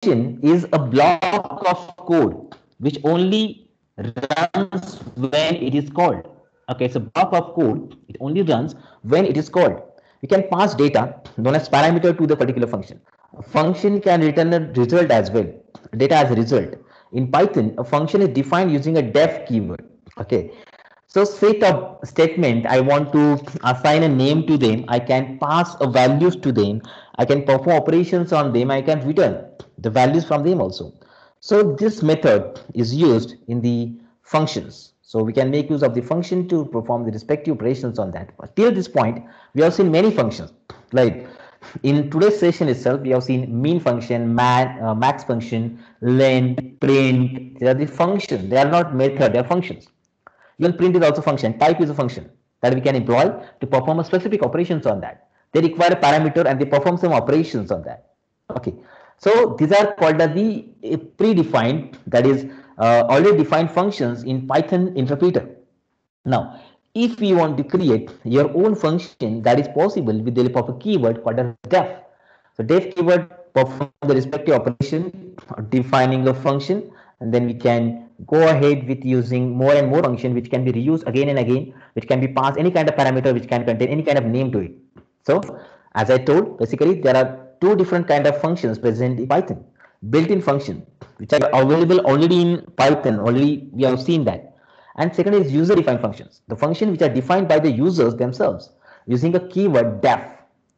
function is a block of code which only runs when it is called. Okay, it's a block of code. It only runs when it is called. We can pass data known as parameter to the particular function. A function can return a result as well, data as a result. In Python, a function is defined using a def keyword. Okay, so set of statement, I want to assign a name to them. I can pass a values to them. I can perform operations on them. I can return the values from them also. So this method is used in the functions. So we can make use of the function to perform the respective operations on that. But till this point, we have seen many functions. Like in today's session itself, we have seen mean function, max function, len, print. They are the function. They are not method. They are functions. Even print is also function. Type is a function that we can employ to perform a specific operations on that. They require a parameter and they perform some operations on that. Okay. So these are called as the predefined, that is already defined functions in Python interpreter. Now, if we want to create your own function, that is possible with the help of a keyword called as def. So def keyword perform the respective operation defining a function, and then we can go ahead with using more and more function which can be reused again and again, which can be passed any kind of parameter, which can contain any kind of name to it. So as I told, basically there are two different kind of functions present in Python. Built-in function which are available already in Python, already we have seen that. And second is user defined functions, the function which are defined by the users themselves using a keyword def.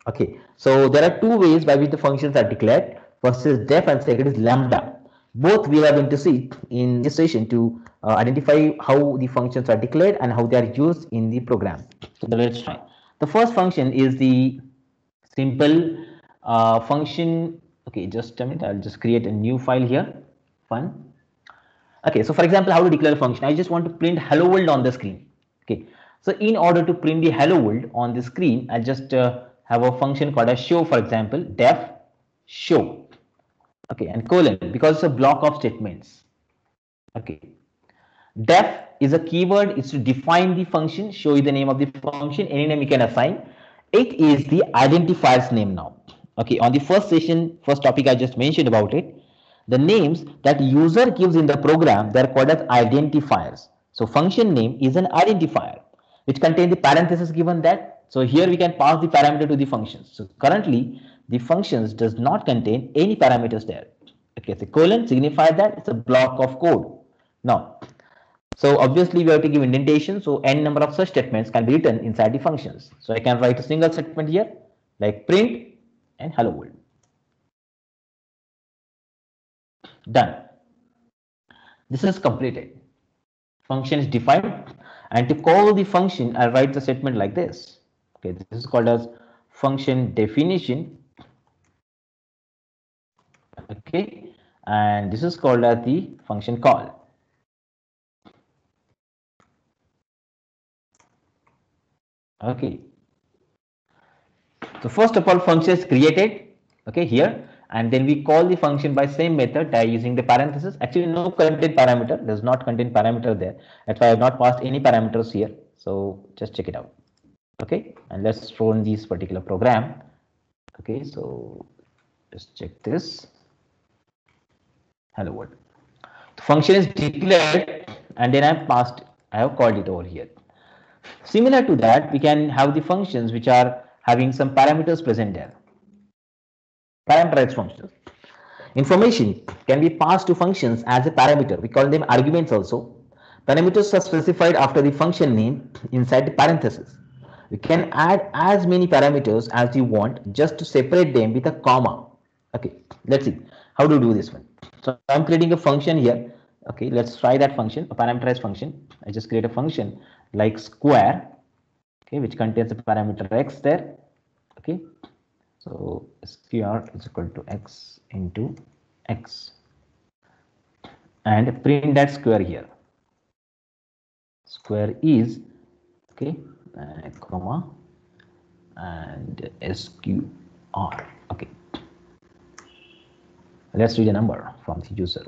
Okay, so there are two ways by which the functions are declared. First is def and second is lambda. Both we are going to see in this session to identify how the functions are declared and how they are used in the program. So let's try. The first function is the simple function. Okay, just a minute, I'll just create a new file here. Fun. Okay, so for example, how to declare a function? I just want to print hello world on the screen. Okay, so in order to print the hello world on the screen, I just have a function called as show, for example, def show. Okay, and colon, because it's a block of statements. Okay, def is a keyword, is to define the function, show you the name of the function, any name you can assign. It is the identifier's name now. Okay, on the first session, first topic I just mentioned about it, the names that user gives in the program, they are called as identifiers. So function name is an identifier which contain the parenthesis given that. So here we can pass the parameter to the functions. So currently the functions does not contain any parameters there. Okay, so colon signifies that it's a block of code. Now, so obviously we have to give indentation, so n number of such statements can be written inside the functions. So I can write a single statement here like print and hello world. Done. This is completed. Function is defined, and to call the function I write the statement like this. Okay, this is called as function definition. Okay, and this is called as the function call. Okay, so first of all, function is created, okay, here, and then we call the function by same method by using the parenthesis. Actually no contain parameter, does not contain parameter there, that's why I have not passed any parameters here. So just check it out. Okay, and let's run this particular program. Okay, so just check this. Hello world. The function is declared and then I have called it over here. Similar to that, we can have the functions which are having some parameters present there. Parameterized functions. Information can be passed to functions as a parameter. We call them arguments also. Parameters are specified after the function name inside the parenthesis. You can add as many parameters as you want just to separate them with a comma. Okay, let's see how to do this one. So I'm creating a function here. Okay, let's try that function, a parameterized function. I just create a function like square, okay, which contains a parameter x there. Okay, so square is equal to x into x, and print that square here. Square is okay, comma and sqr. Okay, let's read a number from the user.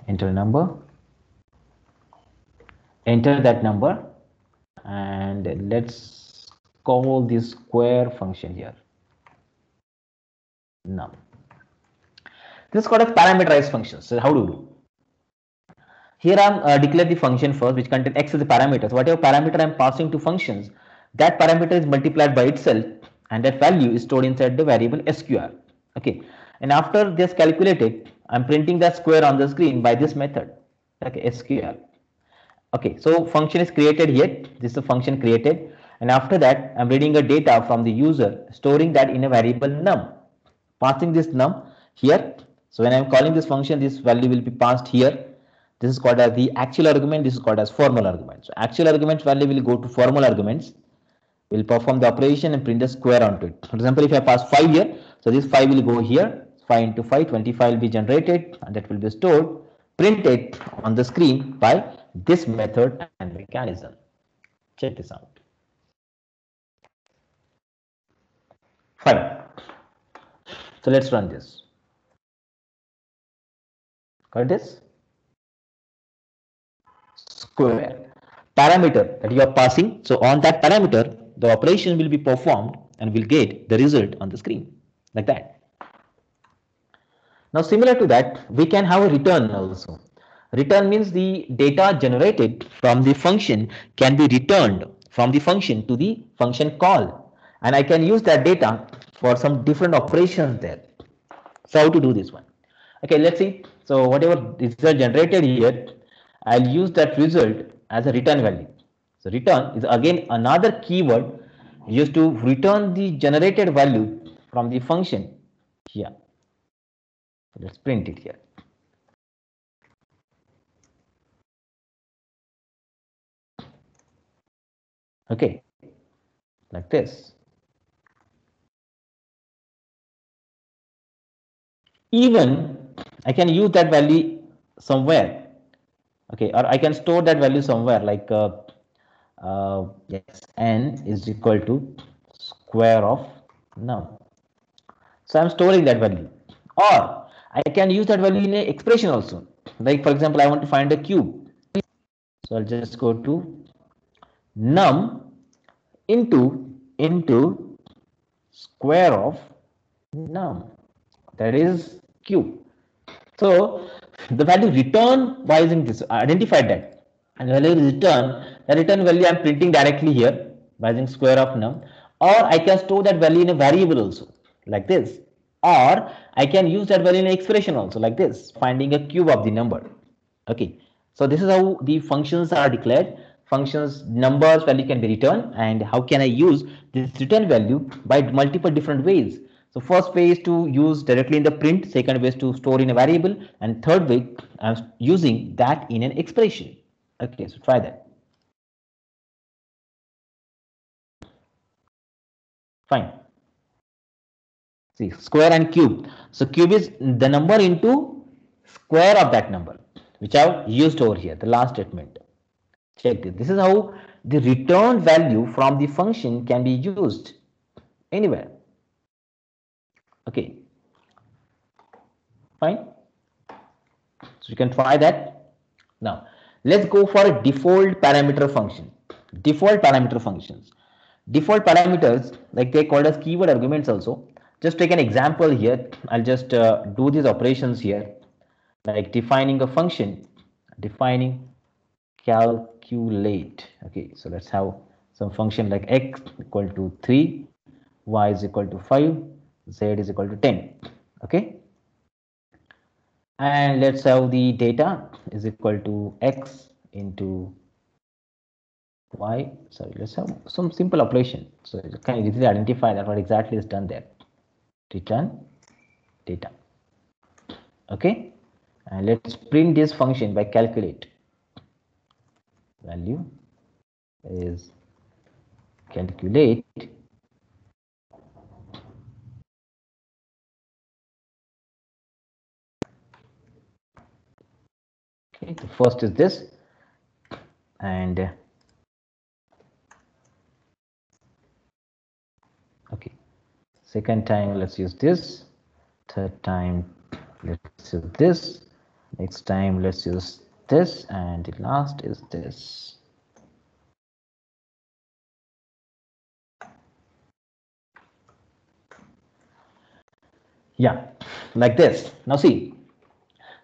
Enter a number, enter that number, and let's call this square function here num. This is called a parameterized function. So how do you do? Here I am declare the function first, which contain x as the parameters. Whatever parameter I am passing to functions, that parameter is multiplied by itself, and that value is stored inside the variable sqr. Okay, and after this calculated, I am printing the square on the screen by this method. Okay, sqr. Okay, so function is created here. This is a function created, and after that, I am reading a data from the user, storing that in a variable num, passing this num here. So when I am calling this function, this value will be passed here. This is called as the actual argument. This is called as formal argument. So actual argument value will go to formal arguments. Will perform the operation and print a square onto it. For example, if I pass 5 here, so this 5 will go here. 5 into 5, 25 will be generated, and that will be stored, printed on the screen by this method and mechanism. Check this out. Fine. So let's run this. Got this? Square parameter that you are passing. So on that parameter, the operation will be performed and will get the result on the screen like that. Now similar to that, we can have a return also. Return means the data generated from the function can be returned from the function to the function call, and I can use that data for some different operations there. So how to do this one? Okay, let's see. So whatever result generated here, I'll use that result as a return value. So return is again another keyword used to return the generated value from the function here. So let's print it here. Okay, like this. Even I can use that value somewhere. Okay, or I can store that value somewhere like yes, n is equal to square of num. So I'm storing that value, or I can use that value in an expression also. Like for example, I want to find a cube, so I'll just go to num into square of num, that is cube. So the value return by using this, identified that, and the value return, the return value I'm printing directly here by using square of num, or I can store that value in a variable also like this, or I can use that value in an expression also like this, finding a cube of the number. Okay, so this is how the functions are declared. Functions numbers value can be returned, and how can I use this return value by multiple different ways. So first way is to use directly in the print, second way is to store in a variable, and third way I'm using that in an expression. Okay, so try that. Fine. See, square and cube. So cube is the number into square of that number, which I've used over here, the last statement. Check this. This is how the return value from the function can be used anywhere. Okay, fine. So you can try that. Now let's go for a default parameter function. Default parameter functions. Default parameters, like they called as keyword arguments also. Just take an example here. I'll just do these operations here, like defining a function, defining calculate. Okay, so let's have some function like x equal to 3, y is equal to 5, z is equal to 10. Okay, and let's have the data is equal to x into y. Sorry, let's have some simple operation so you can easily identify that what exactly is done there. Return data. Okay, and let's print this function by calculate. Value is calculate okay, the first is this, and okay, second time let's use this, third time let's use this, next time let's use this, and the last is this. Yeah, like this. Now see,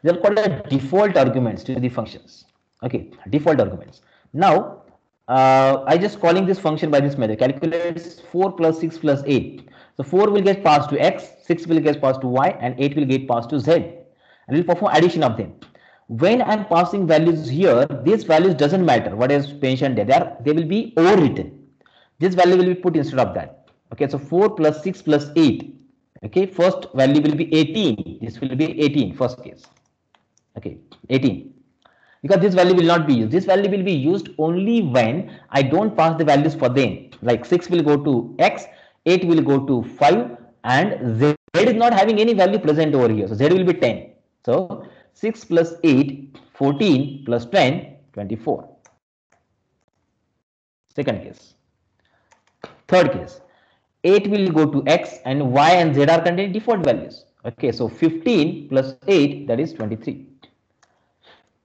they are called as default arguments to the functions. Okay, default arguments. Now, I just calling this function by this method. Calculates 4 plus 6 plus 8. So 4 will get passed to x, 6 will get passed to y, and 8 will get passed to z. And we'll perform addition of them. When I'm passing values here, these values doesn't matter what is mentioned there. They will be overwritten. This value will be put instead of that. Okay, so 4 plus 6 plus 8. Okay, first value will be 18. This will be 18, first case. Okay, 18, because this value will not be used. This value will be used only when I don't pass the values for them. Like 6 will go to x, 8 will go to 5, and z is not having any value present over here. So z will be 10. So 6 plus 8, 14 plus 10, 24. Second case. Third case, 8 will go to x and y and z are contained default values. Okay, so 15 plus 8, that is 23.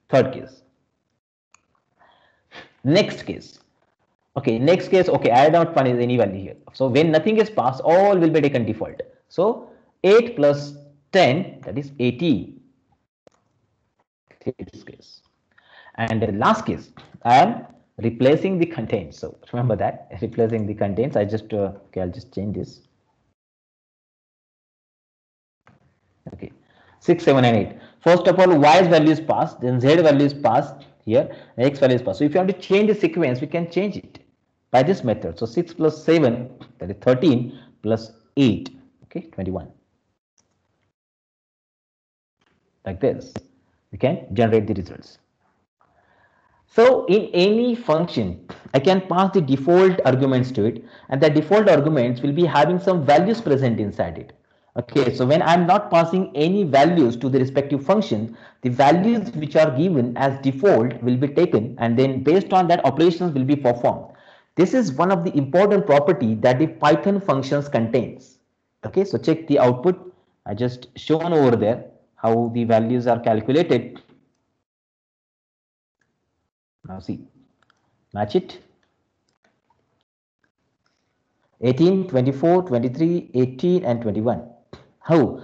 Third case. Next case. Okay, next case, okay, I don't find any value here. So when nothing is passed, all will be taken default. So 8 plus 10, that is 18. This case. And the last case, I am replacing the contents. So remember that, replacing the contents. I just, okay, I'll just change this. Okay, 6, 7, and 8. First of all, y's value is passed, then z value is passed here, and x value is passed. So if you want to change the sequence, we can change it by this method. So 6 plus 7, that is 13, plus 8, okay, 21. Like this, we can generate the results. So in any function, I can pass the default arguments to it, and the default arguments will be having some values present inside it. Okay, so when I'm not passing any values to the respective function, the values which are given as default will be taken, and then based on that operations will be performed. This is one of the important property that the Python functions contains. Okay, so check the output. I just shown over there how the values are calculated. Now see, match it. 18, 24, 23, 18, and 21. How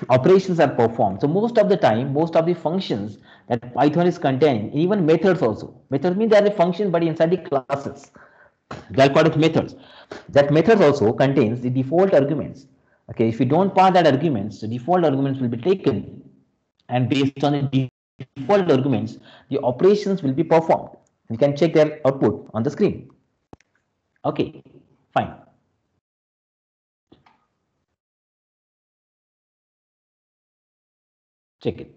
operations are performed. So most of the time, most of the functions that Python is containing, even methods also. Methods mean they are a function but inside the classes. They are called methods. That methods also contains the default arguments. Okay, if you don't pass that arguments, the default arguments will be taken, and based on the default arguments, the operations will be performed. You can check their output on the screen. Okay, fine. Check it.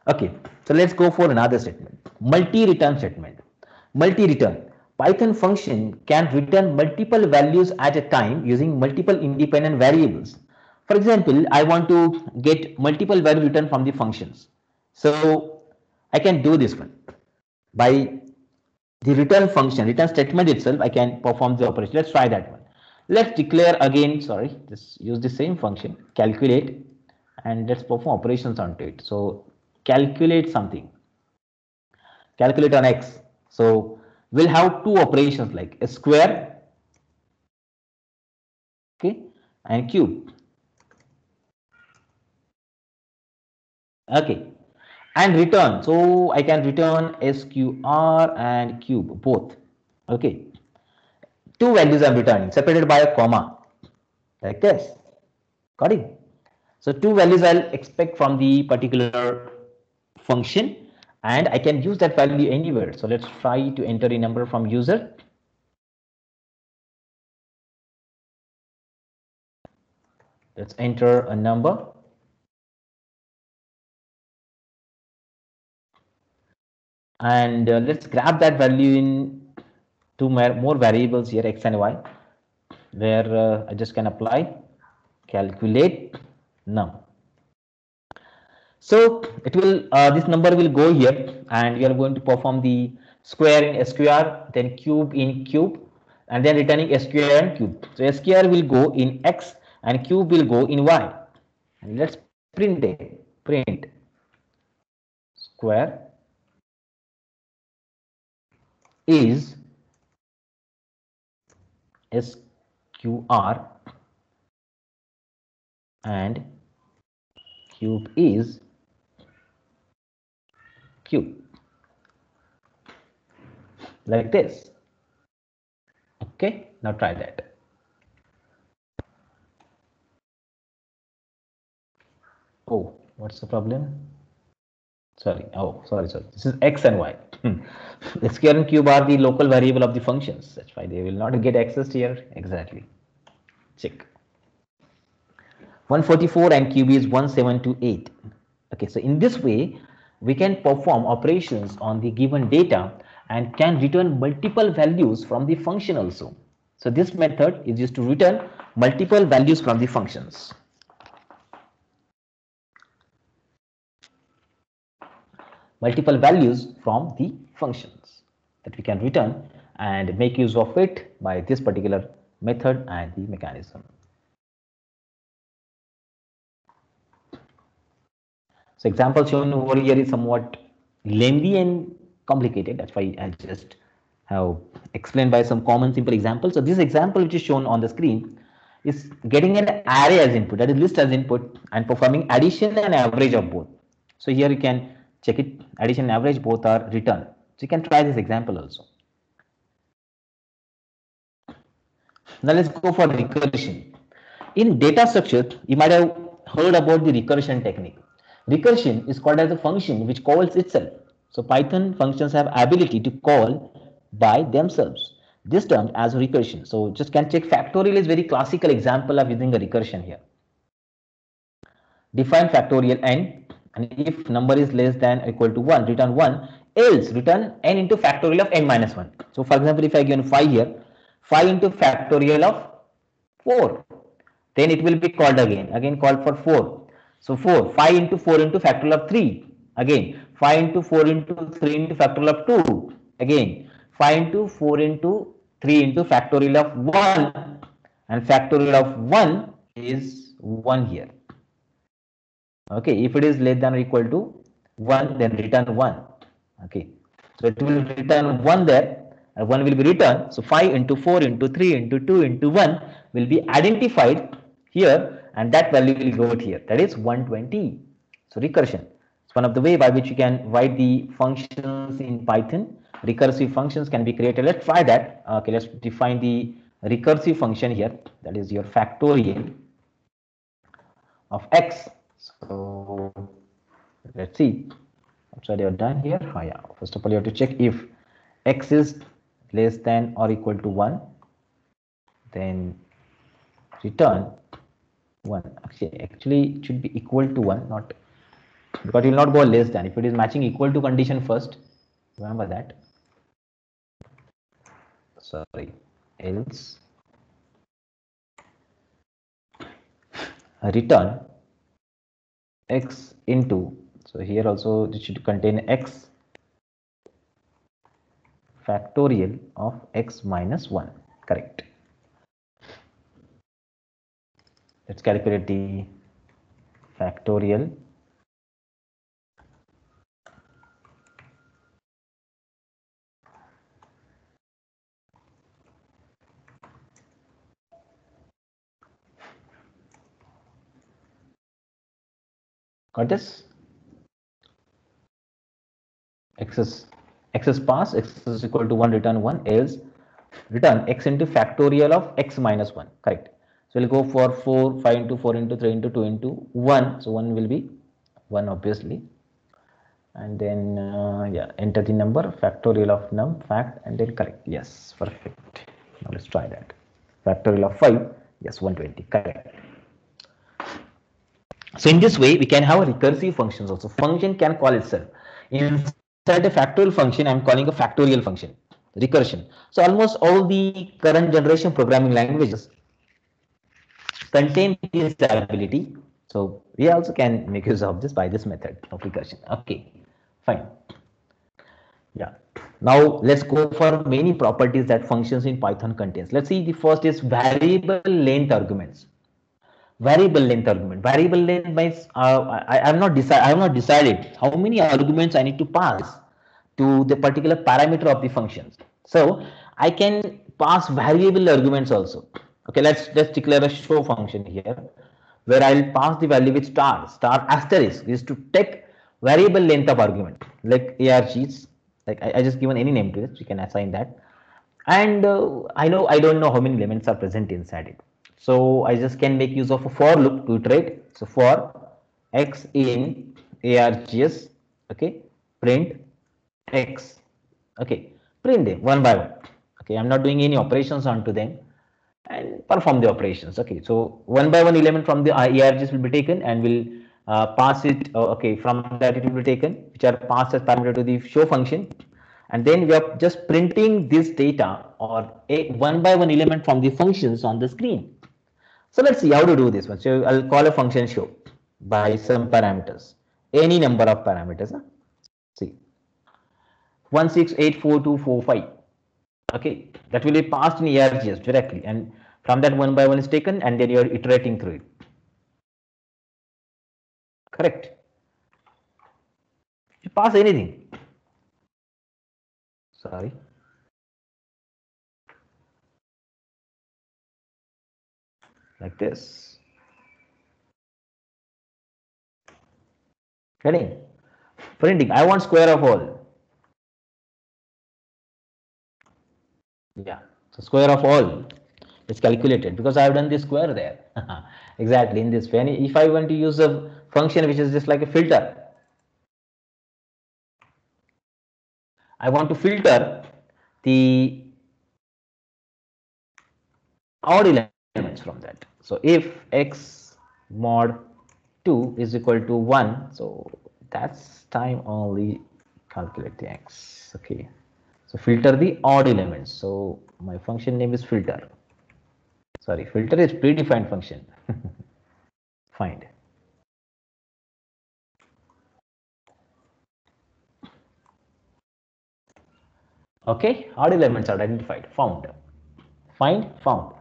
Okay, so let's go for another statement. Multi-return statement. Multi-return. Python function can return multiple values at a time using multiple independent variables. For example, I want to get multiple value return from the functions. So I can do this one by the return function, return statement itself. I can perform the operation. Let's try that one. Let's declare again, sorry, just use the same function, calculate, and let's perform operations onto it. So calculate something, calculate on x. So we'll have two operations like a square, okay, and cube. Okay, and return. So I can return sqr and cube both. Okay, two values I'm returning separated by a comma like this. Got it? So two values I'll expect from the particular function, and I can use that value anywhere. So let's try to enter a number from user. Let's enter a number. And let's grab that value in two more variables here, x and y, where I just can apply calculate num. So it will this number will go here, and we are going to perform the square in sqr, then cube in cube, and then returning sqr and cube. So sqr will go in x and cube will go in y. And let's print it. Print square is sqr and cube is cube, like this. Okay, now try that. Oh, what's the problem? Sorry, oh, sorry. This is x and y. The square and cube are the local variable of the functions. That's why they will not get accessed here. Exactly. Check. 144 and cube is 1728. Okay, so in this way, we can perform operations on the given data and can return multiple values from the function also. So this method is used to return multiple values from the functions. Multiple values from the functions that we can return and make use of it by this particular method and the mechanism. So example shown over here is somewhat lengthy and complicated. That's why I just have explained by some common simple examples. So this example which is shown on the screen is getting an array as input, that is list as input, and performing addition and average of both. So here you can check it, addition and average both are returned. So you can try this example also. Now let's go for recursion. In data structure, you might have heard about the recursion technique. Recursion is called as a function which calls itself. So Python functions have ability to call by themselves. This term as recursion. So just can check factorial is very classical example of using a recursion here. Define factorial n, and if number is less than or equal to 1, return 1, else return n into factorial of n minus 1. So for example, if I give 5 here, 5 into factorial of 4, then it will be called again called for 4. So 5 into 4 into factorial of 3, again 5 into 4 into 3 into factorial of 2, again 5 into 4 into 3 into factorial of 1, and factorial of 1 is 1 here. Okay, if it is less than or equal to 1, then return 1. Okay, so it will return 1 there, and 1 will be returned. So 5 into 4 into 3 into 2 into 1 will be identified here, and that value will go here, that is 120. So recursion, it's one of the way by which you can write the functions in Python. Recursive functions can be created. Let's try that. Okay, let's define the recursive function here, that is your factorial of x. So let's see what you have done here. Oh, yeah. First of all, you have to check if x is less than or equal to 1, then return 1. Actually it should be equal to 1, not, because it will not go less than. If it is matching equal to condition first, remember that. Sorry, else return x into, so here also it should contain x factorial of x minus 1. Correct. Let's calculate the factorial got this. X is pass, x is equal to 1, return 1, else return x into factorial of x minus 1. Correct. So we'll go for 4, 5 into 4 into 3 into 2 into 1. So 1 will be 1 obviously. And then yeah, enter the number, factorial of num, fact, and then correct. Yes, perfect. Now let's try that. Factorial of 5, yes, 120. Correct. So in this way, we can have recursive functions also. Function can call itself. Inside a factorial function, I'm calling a factorial function, recursion. So almost all the current generation programming languages contain this ability. So we also can make use of this by this method of recursion. Okay, fine. Yeah. Now let's go for many properties that functions in Python contains. Let's see. The first is variable length arguments. Variable length argument. Variable length means I have not decided how many arguments I need to pass to the particular parameter of the functions. So I can pass variable arguments also. Okay, let's declare a show function here. where I'll pass the value with star asterisk is to take variable length of argument like args, like I just given any name to it, you can assign that. And I don't know how many elements are present inside it, so I just can make use of a for loop to iterate. So for x in args, okay, print x, okay, print them one by one. Okay, I'm not doing any operations onto them and perform the operations. Okay, so one by one element from the args will be taken and will pass it. Okay, from that it will be taken, which are passed as parameter to the show function, and then we are just printing this data or a one by one element from the functions on the screen. So let's see how to do this one. So I'll call a function show by some parameters, any number of parameters. Huh? See, 1684245. Okay, that will be passed in args directly, and from that one by one is taken, and then you are iterating through it. Correct. You pass anything. Sorry. Like this. Getting? Printing. I want square of all. Yeah. So square of all is calculated because I have done the square there. Exactly in this way. And if I want to use a function which is just like a filter, I want to filter the odd elements from that. So if x mod 2 is equal to 1, so that's time only calculate the x. Okay, so filter the odd elements. So my function name is filter. Sorry, filter is predefined function. Find. Okay, odd elements are identified. Found. Find, found.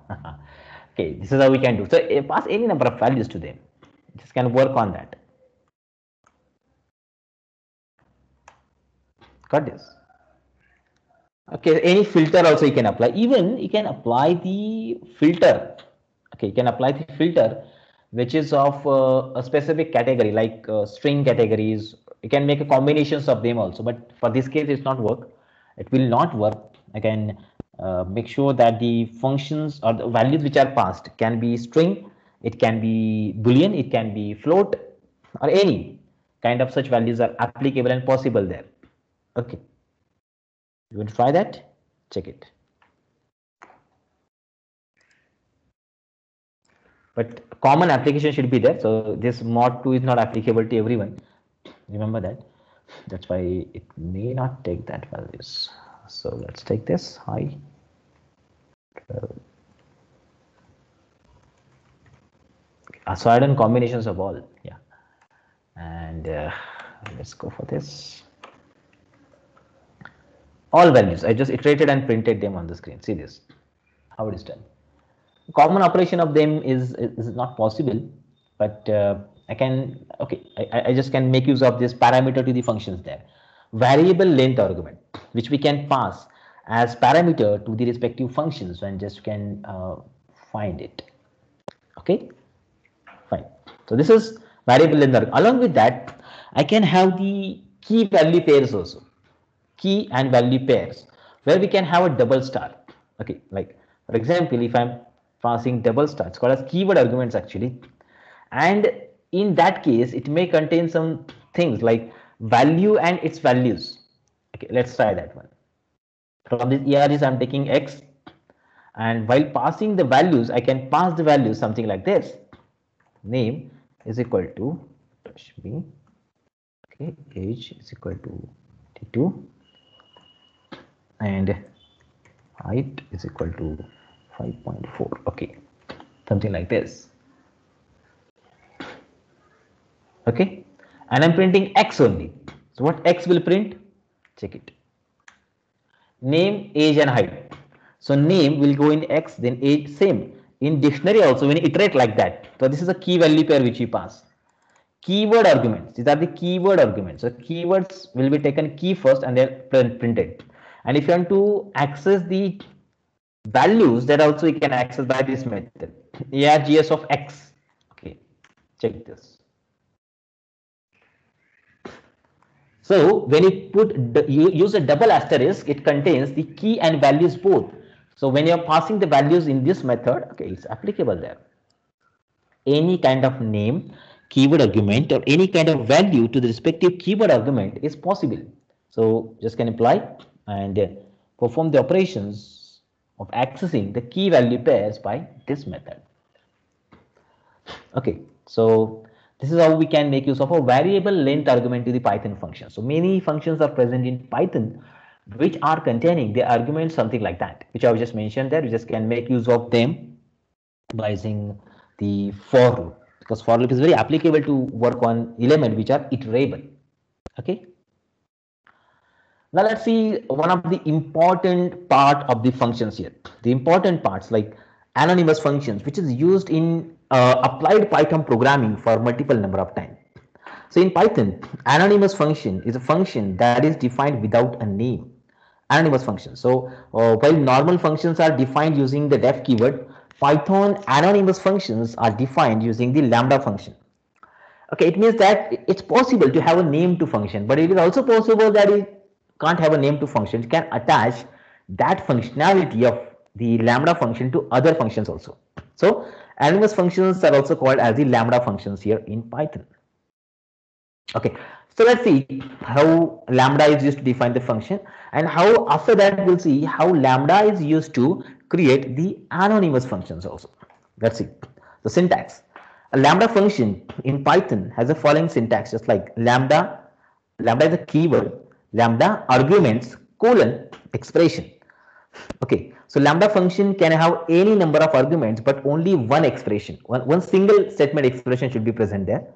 Okay, this is how we can do. So pass any number of values to them. Just can work on that. Got this? Okay, any filter also you can apply. Even you can apply the filter. Okay, you can apply the filter which is of a specific category like string categories. You can make a combinations of them also, but for this case it's not work. It will not work. I can make sure that the functions or the values which are passed can be string, it can be boolean, it can be float, or any kind of such values are applicable and possible there. Okay, you want to try that? Check it. But common application should be there. So this mod 2 is not applicable to everyone. Remember that. That's why it may not take that values. So let's take this high 12. So I done combinations of all. Yeah. And let's go for this. All values. I just iterated and printed them on the screen. See this. How it is done. Common operation of them is not possible, but I can, okay, I just can make use of this parameter to the functions there. Variable length argument, which we can pass as parameter to the respective functions and just can find it. Okay, fine. So this is variable length argument. Along with that, I can have the key value pairs also. Key and value pairs, where we can have a double star. Okay, like for example, if I'm passing double star, it's called as keyword arguments actually, and in that case it may contain some things like value and its values. Okay, let's try that one. From this args I'm taking x, and while passing the values I can pass the values something like this. Name is equal to b, okay, age is equal to t2, and height is equal to 5.4. okay, something like this. Okay, and I'm printing x only. So what x will print? Check it. Name, age, and height. So name will go in x, then age same. In dictionary also when you iterate like that. So this is a key value pair which we pass. Keyword arguments. These are the keyword arguments. So keywords will be taken key first and then printed. And if you want to access the values, that also you can access by this method. args of x. Okay. Check this. So when you use a double asterisk, it contains the key and values both. So when you're passing the values in this method, okay, it's applicable there. Any kind of name, keyword argument, or any kind of value to the respective keyword argument is possible. So just can apply and perform the operations of accessing the key value pairs by this method. Okay, so this is how we can make use of a variable length argument to the Python function. So many functions are present in Python which are containing the arguments something like that, which I just mentioned there. We just can make use of them by using the for loop, because for loop is very applicable to work on elements which are iterable. Okay. Now let's see one of the important part of the functions here. The important parts like anonymous functions, which is used in applied Python programming for multiple number of times. So in Python, anonymous function is a function that is defined without a name. Anonymous function. So while normal functions are defined using the def keyword, Python anonymous functions are defined using the lambda function. Okay, it means that it's possible to have a name to function, but it is also possible that it can't have a name to function. You can attach that functionality of the lambda function to other functions also. So anonymous functions are also called as the lambda functions here in Python. Okay, so let's see how lambda is used to define the function, and how after that we'll see how lambda is used to create the anonymous functions also. Let's see the syntax. A lambda function in Python has the following syntax, just like lambda. Lambda is a keyword, lambda arguments colon expression. Okay, so lambda function can have any number of arguments but only one expression. One single statement expression should be present there.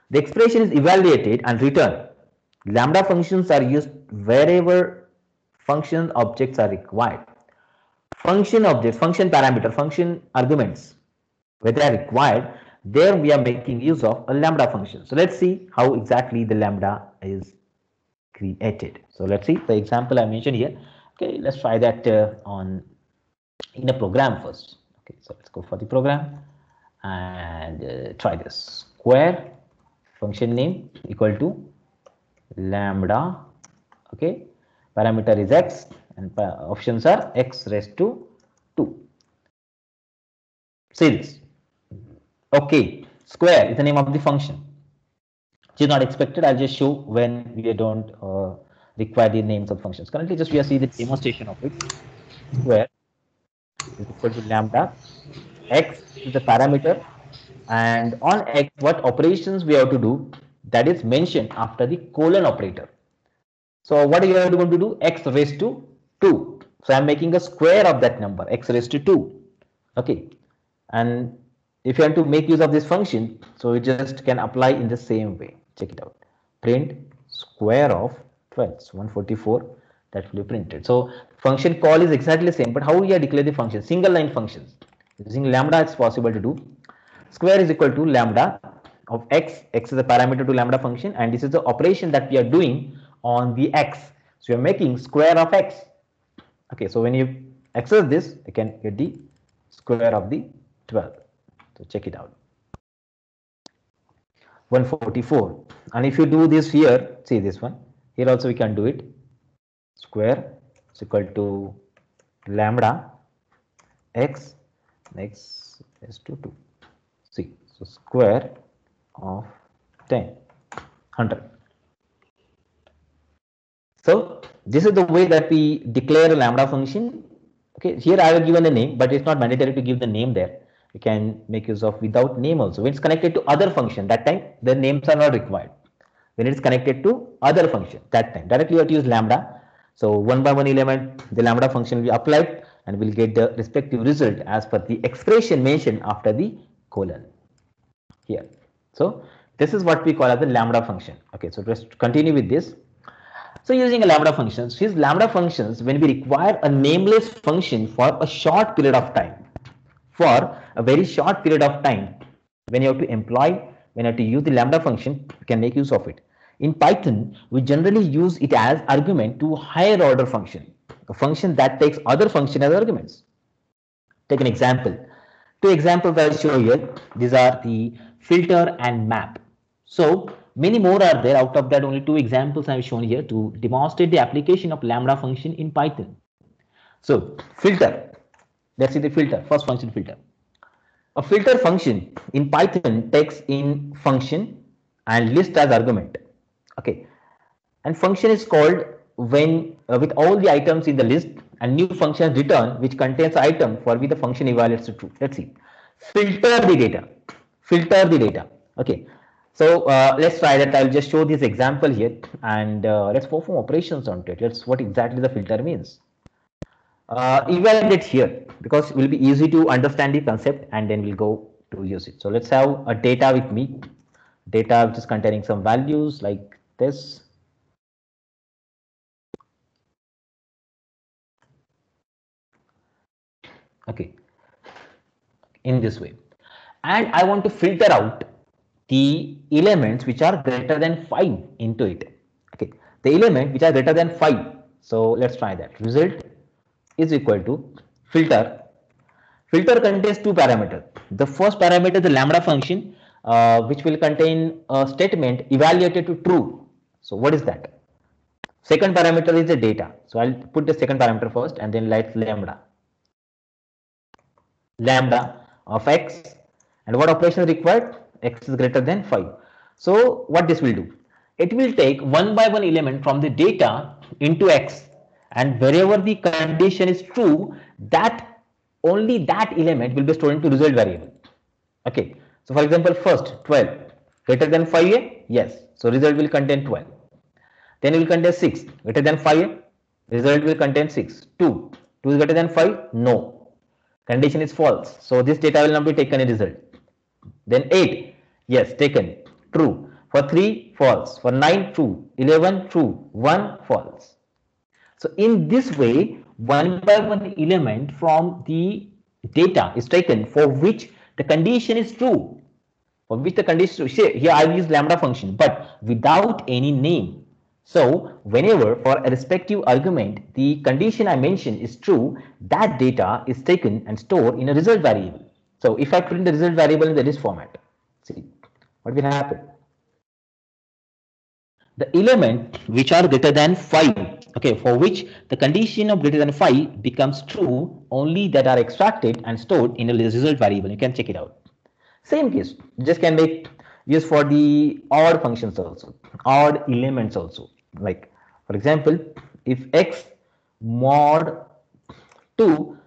The expression is evaluated and returned. Lambda functions are used wherever function objects are required. Function objects, function parameter, function arguments, where they are required, there we are making use of a lambda function. So let's see how exactly the lambda is created. So let's see the example I mentioned here. Okay, let's try that in a program first. Okay, so let's go for the program and try this. Square function name equal to lambda. Okay, parameter is x and options are x raised to 2. See this. Okay, square is the name of the function. Which is not expected. I'll just show when we don't require the names of functions. Currently, just we are seeing the demonstration of it. Square is equal to lambda. X is the parameter, and on x, what operations we have to do, that is mentioned after the colon operator. So what are you going to do? X raised to 2. So I'm making a square of that number, x raised to 2. Okay, and if you want to make use of this function, so you just can apply in the same way. Check it out. Print square of 12, so 144, that will be printed. So function call is exactly the same, but how we are declare the function? Single line functions. Using lambda, it's possible to do. Square is equal to lambda of x. X is the parameter to lambda function, and this is the operation that we are doing on the x. So you are making square of x. Okay, so when you access this, you can get the square of the 12. So check it out. 144. And if you do this here, see this one. Here also we can do it. Square is equal to lambda x is to 2. See, so square of 10, 100. So this is the way that we declare a lambda function. Okay, here I have given a name, but it's not mandatory to give the name there. You can make use of without name also. When it's connected to other function, that time the names are not required. When it's connected to other function, that time directly you have to use lambda. So one by one element, the lambda function will be applied and we'll get the respective result as per the expression mentioned after the colon here. So this is what we call as the lambda function. Okay, so just continue with this. So using a lambda functions, these lambda functions, when we require a nameless function for a short period of time, for a very short period of time, when you have to use the lambda function, you can make use of it. In Python, we generally use it as argument to higher order function, a function that takes other function as arguments. Take an example. Two examples I'll show here. These are the filter, and map. So many more are there. Out of that, only two examples I have shown here to demonstrate the application of lambda function in Python. So filter, let's see the filter, first function filter. A filter function in Python takes in function and list as argument. Okay, and function is called when with all the items in the list, and new function is return which contains item for which the function evaluates to true. Let's see. Filter the data. Filter the data. Okay. So let's try that. I'll just show this example here, and let's perform operations onto it. Let's what exactly the filter means. Evaluate here because it will be easy to understand the concept, and then we'll go to use it. So let's have a data with me, data which is containing some values like this. Okay, in this way, and I want to filter out the elements which are greater than 5 into it. Okay, the element which are greater than 5. So let's try that. Result is equal to filter. Filter contains two parameters. The first parameter is the lambda function, which will contain a statement evaluated to true. So what is that? Second parameter is the data. So I'll put the second parameter first, and then let's lambda of x, and what operation is required? X is greater than 5. So what this will do? It will take one by one element from the data into x, and wherever the condition is true, that only that element will be stored into result variable. Okay, so for example, first 12 greater than 5a, yes, so result will contain 12. Then it will contain 6 greater than 5a, result will contain 6. 2 is greater than 5, no, condition is false, so this data will not be taken in result. Then 8, yes, taken, true. For 3, false. For 9, true. 11, true. 1, false. So in this way, one by one element from the data is taken for which the condition is true. For which the condition is true. Here I use lambda function, but without any name. So whenever for a respective argument the condition I mentioned is true, that data is taken and stored in a result variable. So if I print the result variable in the list format, see what will happen. The element which are greater than 5, okay, for which the condition of greater than 5 becomes true, only that are extracted and stored in a result variable. You can check it out. Same case, just can make use for the odd functions also, odd elements also. Like for example, if x mod 2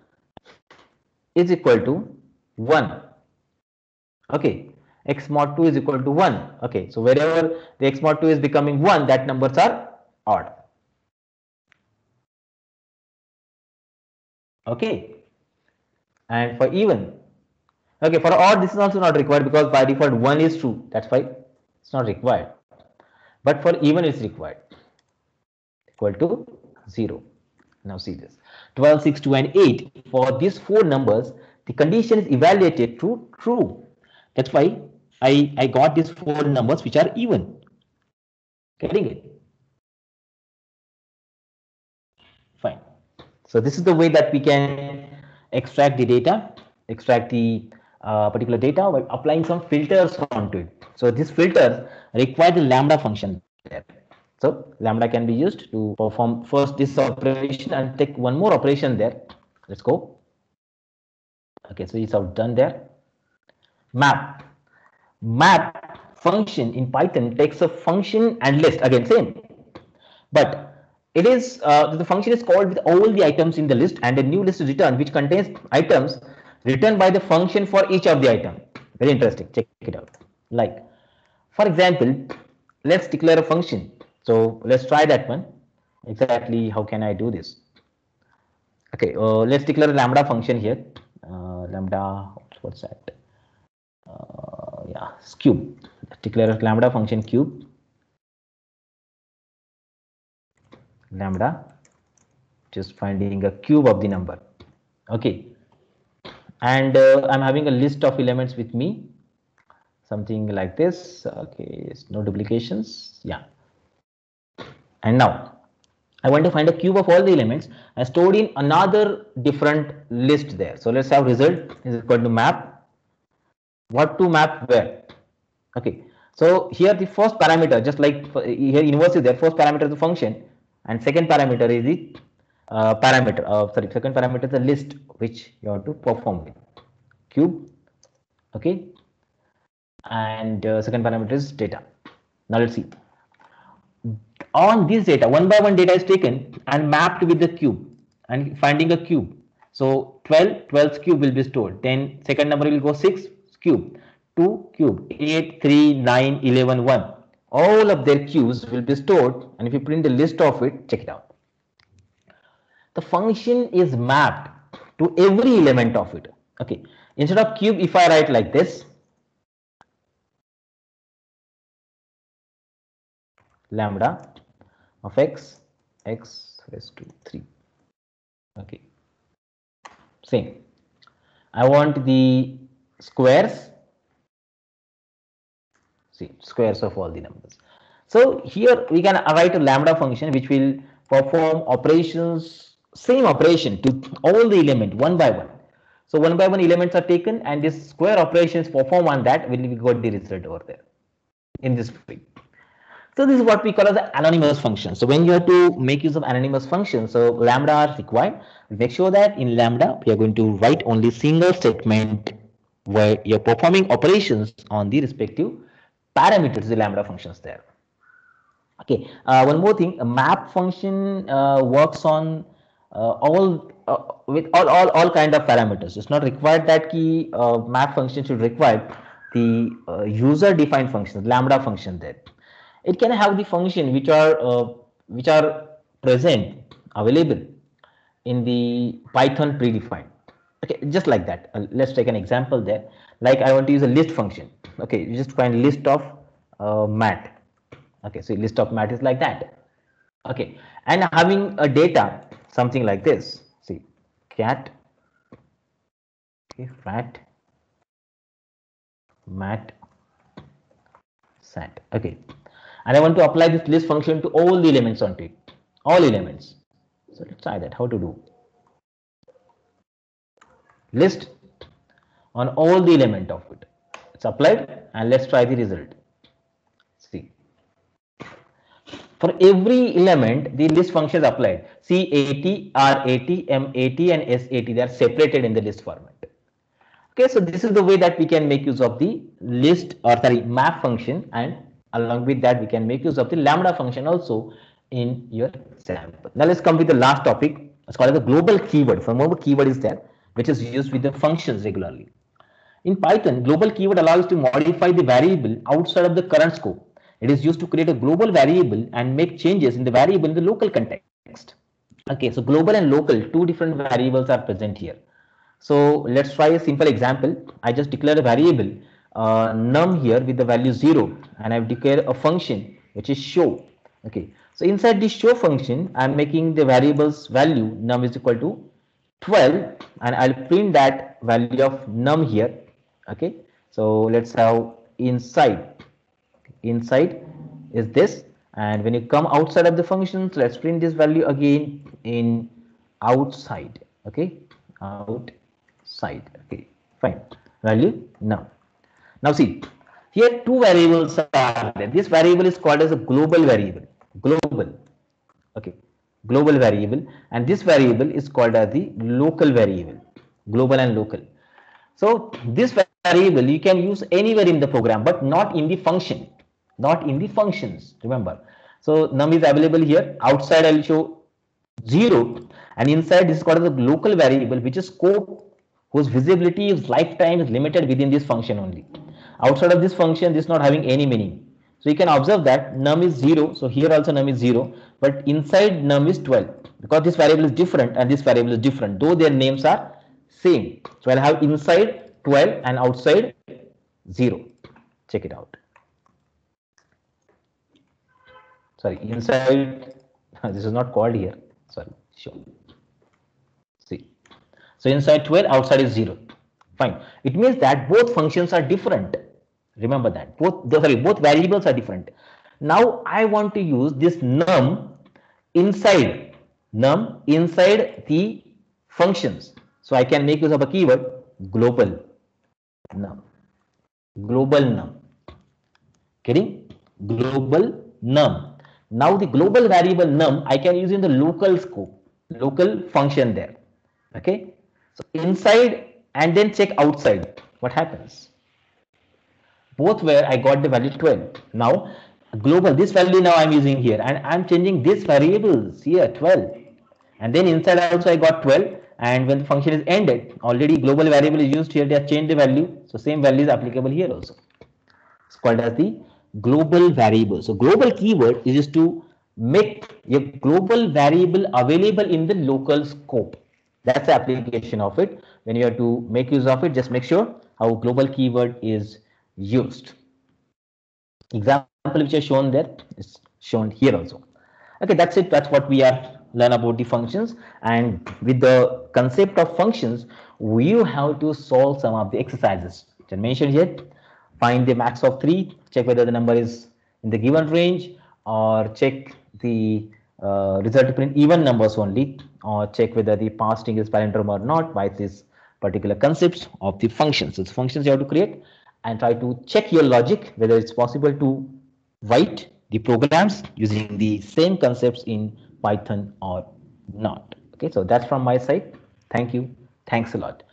is equal to 1, okay, x mod 2 is equal to 1, okay, so wherever the x mod 2 is becoming 1, that numbers are odd. Okay, and for even, okay, for odd this is also not required because by default 1 is true, that's why it's not required, but for even it's required, equal to 0. Now see this, 12, 6, 2 and 8, for these four numbers the condition is evaluated to true. That's why I got these four numbers which are even. Getting it? Fine. So this is the way that we can extract the data, extract the particular data by applying some filters onto it. So this filters require the lambda function there. So lambda can be used to perform first this operation and take one more operation there. Let's go. Okay, so it's all done there. Map function in Python takes a function and list, again same, but it is the function is called with all the items in the list, and a new list is returned which contains items written by the function for each of the item. Very interesting, check it out. Like for example, let's declare a function. So let's try that one. Exactly how can I do this? Okay, let's declare a lambda function here. Lambda, what's that? Yeah, cube. Declare a lambda function cube. Lambda, just finding a cube of the number. Okay, and I'm having a list of elements with me, something like this. Okay, no duplications. Yeah, and now I want to find a cube of all the elements and stored in another different list there. So let's have result is equal to map. What to map where? Okay, so here the first parameter, just like here inverse is there, first parameter is the function, and second parameter is the parameter. Sorry, second parameter is the list which you have to perform with cube. Okay, and second parameter is data. Now let's see. On this data, one by one data is taken and mapped with the cube and finding a cube. So 12's cube will be stored. Then second number will go 6 cube, 2 cube, 8, 3, 9, 11, 1. All of their cubes will be stored, and if you print the list of it, check it out. The function is mapped to every element of it. Okay. Instead of cube, if I write like this, lambda of x raised to 3. Okay, same. I want the squares, see, squares of all the numbers. So here we can write a lambda function which will perform operations, same operation to all the element one by one. So one by one elements are taken and this square operations perform on that, will we got the result over there in this tree. So this is what we call as an anonymous function. So when you have to make use of anonymous functions, so lambda are required. Make sure that in lambda we are going to write only single statement where you're performing operations on the respective parameters, the lambda functions there. Okay, one more thing, a map function works on with all kind of parameters. It's not required that key map function should require the user defined functions, lambda function there. It can have the function which are present available in the Python predefined. Okay, just like that. Let's take an example there. Like I want to use a list function. Okay, you just find list of mat. Okay, so list of mat is like that. Okay, and having a data something like this. See, cat, okay, rat, mat, sat. Okay, and I want to apply this list function to all the elements onto it, all elements. So let's try that. How to do list on all the element of it. It's applied, and let's try the result. See, for every element, the list function is applied. C80, R80, M80, and S80. They are separated in the list format. Okay, so this is the way that we can make use of the list or sorry map function, and along with that we can make use of the lambda function also in your example. Now let's come with the last topic. It's called the global keyword. For more keyword is there which is used with the functions regularly. In Python, global keyword allows to modify the variable outside of the current scope. It is used to create a global variable and make changes in the variable in the local context. Okay, so global and local, two different variables are present here. So let's try a simple example. I just declare a variable num here with the value 0, and I've declared a function which is show. Okay, so inside this show function, I'm making the variable's value num is equal to 12, and I'll print that value of num here. Okay, so let's have inside is this, and when you come outside of the function, so let's print this value again in outside. Okay, outside. Okay, fine, value num. Now see, here two variables are there. This variable is called as a global variable, global. Okay, global variable, and this variable is called as the local variable, global and local. So this variable you can use anywhere in the program, but not in the function, not in the functions, remember. So num is available here, outside I'll show 0, and inside this is called as a local variable, which is scope whose visibility is lifetime is limited within this function only. Outside of this function, this is not having any meaning. So you can observe that num is 0, so here also num is 0, but inside num is 12, because this variable is different and this variable is different, though their names are same. So I'll have inside 12 and outside 0. Check it out. Sorry, inside, this is not called here. Sorry, sure. See, so inside 12, outside is 0. Fine. It means that both functions are different. Remember that both variables are different. Now I want to use this num inside the functions. So I can make use of a keyword global num. Global num. Getting global num. Now the global variable num I can use in the local scope, local function there. Okay. So inside and then check outside. What happens? Both where I got the value 12. Now global, this value now I'm using here and I'm changing this variables here 12. And then inside also I got 12, and when the function is ended, already global variable is used here, they have changed the value. So same value is applicable here also. It's called as the global variable. So global keyword is just to make a global variable available in the local scope. That's the application of it. When you have to make use of it, just make sure how global keyword is used. Example which is shown there is shown here also. Okay, that's it. That's what we are learn about the functions, and with the concept of functions you have to solve some of the exercises which are mentioned here. Find the max of 3, check whether the number is in the given range, or check the result to print even numbers only, or check whether the past string is palindrome or not by this particular concepts of the functions. So the functions you have to create and try to check your logic whether it's possible to write the programs using the same concepts in Python or not. Okay, so that's from my side. Thank you. Thanks a lot.